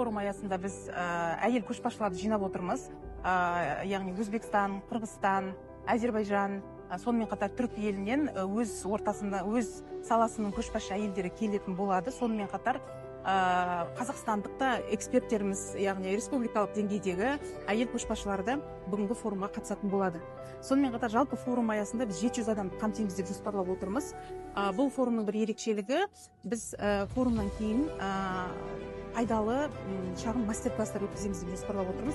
форум аясында біз әйел көшбасшыларды жинап отырмыз. Яғни Өзбекстан, Қырғызстан, Әзербайжан, сонымен қатар түрік елінен өз ортасында, өз саласының көшбасшы әйелдері келетін болады. Сонымен қатар қазақстандық та эксперттеріміз, яғни республикалық деңгейдегі әйел көшбасшылары да бүгінгі форумға қатысатын болады. Сонымен қатар жалпы форум аясында біз 700 адам қамтимыз деп жоспарлап отырмыз. Бұл форумның бір ерекшелігі, біз форумнан кейін пайдалы шағын мастер-класстар өткіземіз деп жоспарлап отырмыз.